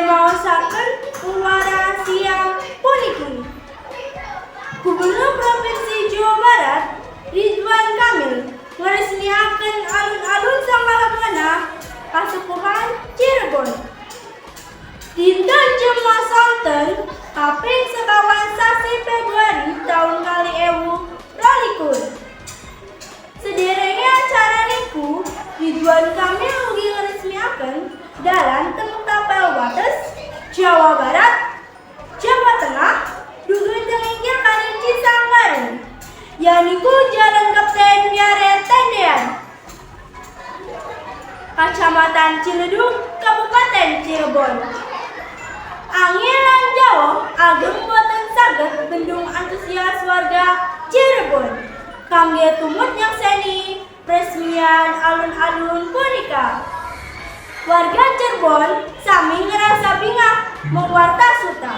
maosakeun rahasia puniki. Gubernur Provinsi Jawa Barat Ridwan Kamil ngresmiakeun alun-alun Sangkalabana Kasepuhan Cirebon. Dinten Jumat sonten kaping sekawan sasi Februari tahun 2022. Sederenge acara niku Ridwan Kamil ugi ngresmiakeun dalan temu tapel wates Jawa Barat, Jawa Tengah, dugi tengingkir kali Cisanggareng. Yaniku Jalan Kapten Biare Tendean, Kecamatan Ciledug, Kabupaten Cirebon. Angin lan Jawa ageng boten saged bendung antusias warga Cirebon kangge tumut nyakseni resmian alun-alun punika. Warga Cirebon sami ngerasa bingah mewarta suta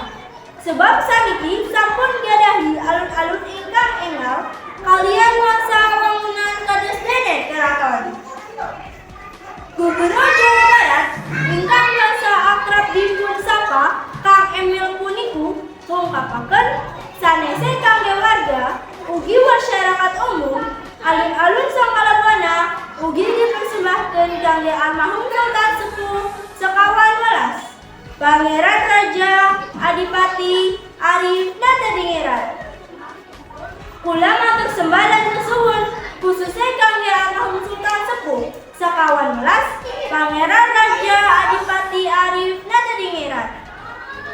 sebab saniki sampun gadahi alun-alun ingkang enggal kalian masa wangunan kados dene keraton. Gubernur Jawa Barat ingkang biasa akrab dipun sapa Kang Emil puniku ngungkapaken sanese kangge warga ugi masyarakat umum alun-alun Sangkalabana ugi dipersembahkeun kangge almarhum Sultan Sepuh sekawan welas Pangeran Raja Adipati Arif Natadingrat. Kula matur sembah dan nusuhun khususnya kangge almarhum Sultan Sepuh sekawan welas Pangeran Raja Adipati Arif Natadingrat.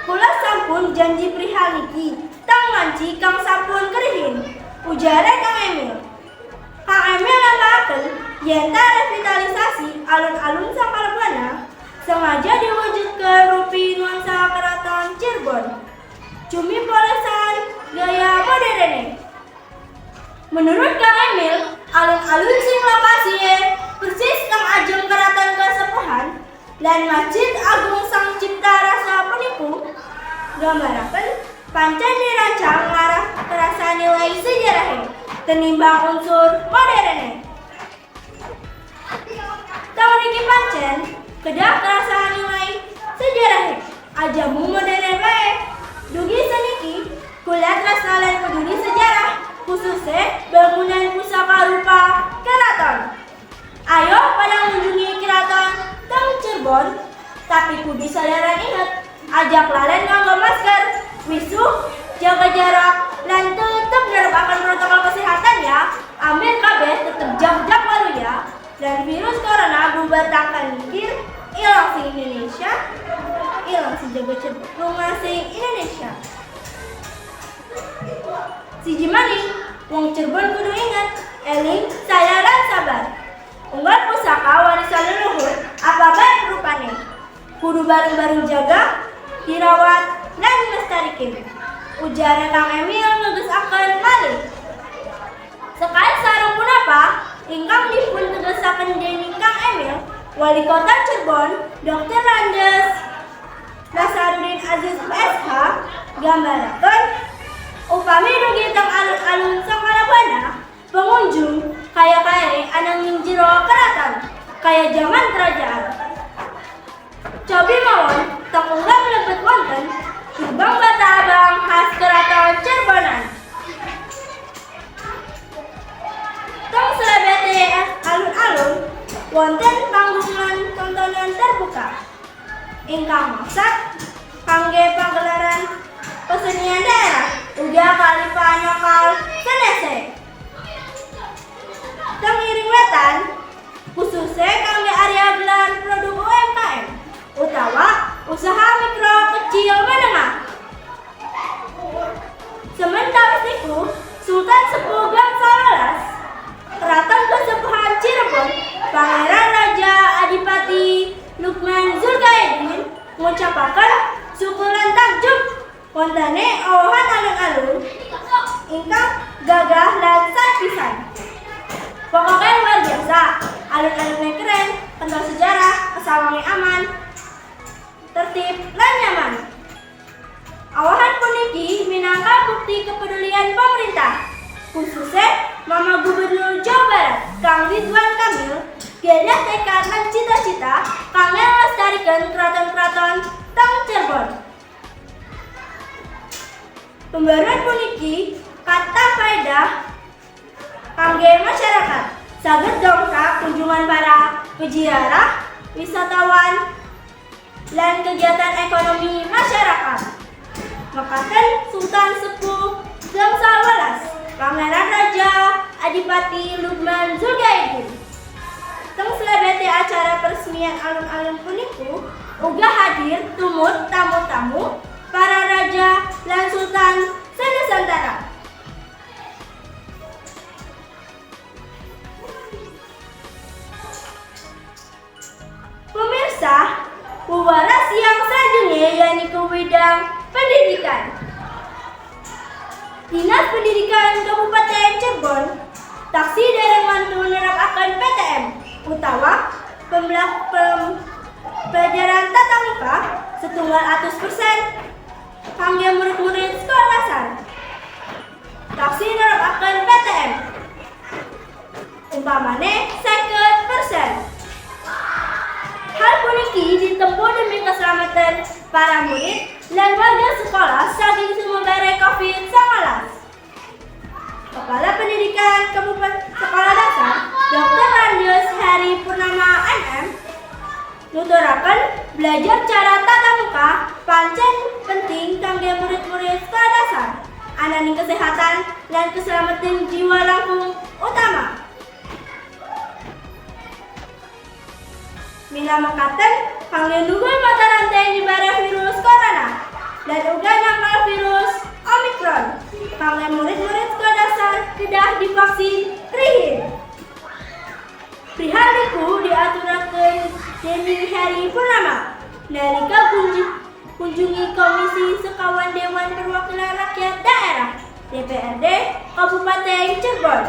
Kula sampun janji perihal niki tang manci kang sampun kerihin, ujare Kang Emil. Kang Emil nambahkeun yen revitalisasi alun-alun Sangkalabana sengaja diwujudkeun rupi nuansa keraton Cirebon. Cumi polesan gaya modern. Menurut Kang Emil, alun-alun sing lokasiye persis kang ajeng keraton Kasepuhan lan Masjid Agung Sang Cipta Rasa puniku gambaraken pancen dirancang ngarah kerasa nilai sejarah tenimbang unsur modern. Tahun niki pancen kedah kerasa nilai sejarah ajamu modern bae. Dugi saniki kula tresna lan peduli sejarah khususnya bangunan pusaka rupa keraton. Ayo pada mengunjungi keraton teng Cirebon, tapi kudu sadaran inget ajak lalen nganggo masker, wisuh, jaga jarak, dan tetap nerapkan protokol kesehatan ya. Ambil kabeh tetap jak-jak walu ya. Dan virus corona bubar takkan mikir, ilang sing Indonesia, ilang si jaga cepungan sing Indonesia. Si Jimani, wong Cirebon kudu ingat, eling, sadaran sabar. Unggal pusaka warisan leluhur apa bae rupane. Kudu bareng-bareng jaga, dirawat, dan dilestarikan. Ujar Kang Emil ngegesaken malih. Sekali sareng punapa ingkang dipun tegesaken dening Kang Emil, Wali Kota Cirebon, Dr. Andes Nasaruddin Aziz SH gambaraken upami dugi teng alun-alun Sangkalabana pengunjung kaya-kaya ananging jero keraton kaya zaman kerajaan. Cobi mawon tong unggal mlebet wonten gerbang bata abang khas keraton Cirebonan. Tong selebete alun-alun wonten panggungan tontonan terbuka ingkang maksud kangge pagelaran kesenian daerah uga kalipan lokal senese. Teng Iring Wetan khususnya kangge area gelar produk UMKM utawa usaha mikro kecil menengah. Sementara niku Sultan Sepuh Bangsa Welas Keraton Kasepuhan Cirebon Pangeran Raja Adipati Lukman Zulkarnain ngucapaken syukuran takjub wontene awahan alun-alun ingkang gagah lan sapisan. Pokoknya luar biasa, alun-alunnya keren, kental sejarah, kesawangnya aman, tertib, lan nyaman. Awahan puniki minangka bukti kepedulian pemerintah, khususnya Mama Gubernur Jawa Barat, Kang Ridwan Kamil, gaya tekad lan cita-cita kangge nglestarikeun keraton-keraton teng Cirebon. Pembaruan puniki kata faedah kangge masyarakat saged dongkrak kunjungan para peziarah, wisatawan, lan kegiatan ekonomi masyarakat. Mekaten Sultan Sepuh Gangsal Welas Pangeran Raja Adipati Lukman Zulkifli teng slebete acara peresmian alun-alun puniku uga hadir tumut tamu-tamu para raja lan sultan senusantara. Pemirsa, wewaras yang selanjutnya yaitu bidang pendidikan. Dinas Pendidikan Kabupaten Cirebon taksi dereng mantu nerapkan PTM utawa pembelajaran tatap muka setunggal 100% kangge murid-murid sekolah dasar. Taksi nerapkan PTM umpamane 50%. Hal puniki ditempuh demi keselamatan para murid dan warga sekolah saking sumber COVID-19. Kepala Pendidikan Kabupaten Sekolah Dasar Dr. Randius Heri Purnama MM nuturaken belajar cara tatap muka pancen penting kangge murid-murid sekolah dasar. Ananing kesehatan dan keselamatan jiwa langkung utama. Mila mekaten kangge nunggul mata rantai nyebar virus corona dan uga nangkal virus Omicron. Kangge murid-murid sekolah dasar kedah divaksin rihin. Prihal niku diaturakeun dening Heri Purnama nalika kunjungi Komisi Sekawan Dewan Perwakilan Rakyat Daerah DPRD Kabupaten Cirebon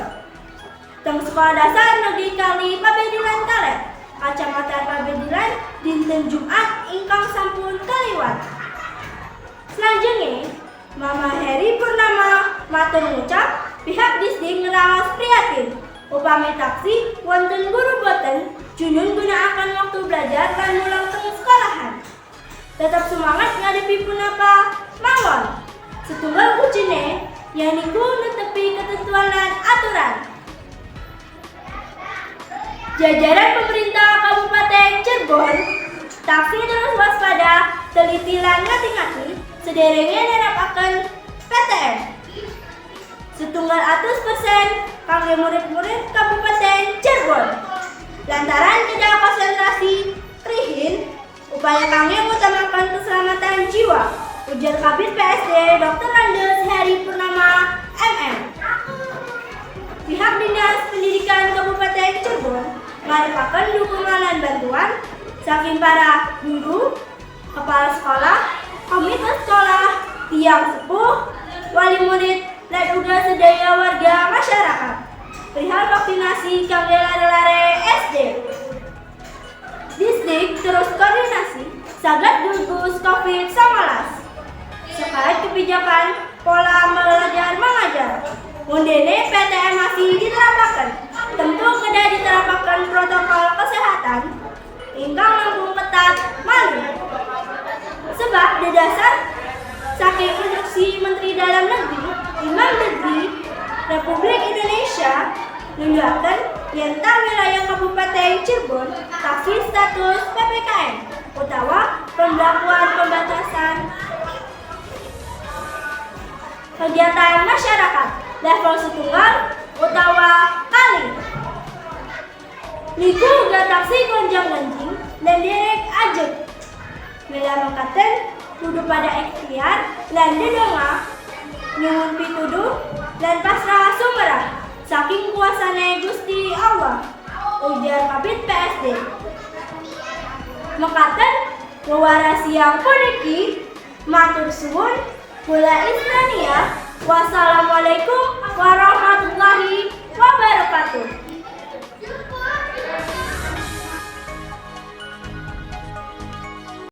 teng sekolah dasar negeri Kali Pabedilan Kalet Kacamatan Pabedilan dinten Jumat ingkang sampun kaliwat. Selanjutnya Mama Heri Purnama matur ngucap pihak Disdik ngeraos prihatin upami taksi wonten guru boten junjun gunaaken waktu belajar lan mulang teng sekolahan. Tetap semangat ngadepi punapa mawon. Setunggal kucine yaniku netepi ketentuan lan aturan. Jajaran pemerintah Kabupaten Cirebon taksi terus waspada teliti lan ngati-ngati sederenge nerapaken PTM setunggal 100% kangge murid-murid Kabupaten Cirebon. Lantaran kedah konsentrasi rihin upaya kangge mengutamakan keselamatan jiwa, ujar Kabid PSD Dr. Randius Heri Purnama MM. Pihak Dinas Pendidikan Kabupaten Cirebon ngarepaken dukungan lan bantuan saking para guru, kepala sekolah, komite sekolah, tiang sepuh, wali murid, dan uga sedaya warga masyarakat perihal vaksinasi kangge lare-lare SD. Disdik terus koordinasi saged gugus COVID-19 sekait kebijakan pola belajar mengajar. Mundene PTM masih diterapkan, tentu kedah diterapkan protokol kesehatan ingkang langkung ketat malih. Sebab dedasar saking instruksi Menteri Dalam Negeri Imam Negeri Republik Indonesia nunjukaken yen ta wilayah Kabupaten Cirebon taksi status PPKM utawa pemberlakuan pembatasan kegiatan masyarakat level setunggal utawa kali. Niku uga taksi gonjang-ganjing dan derek ajeg. Mila mekaten kudu pada ikhtiar lan dedonga nyuwun pituduh lan pasrah sumerah saking kuasane Gusti Allah, ujar Kabid PSD. Mekaten wewaras yang puniki matur suwun kula Islamiyah. Wassalamualaikum warahmatullahi wabarakatuh.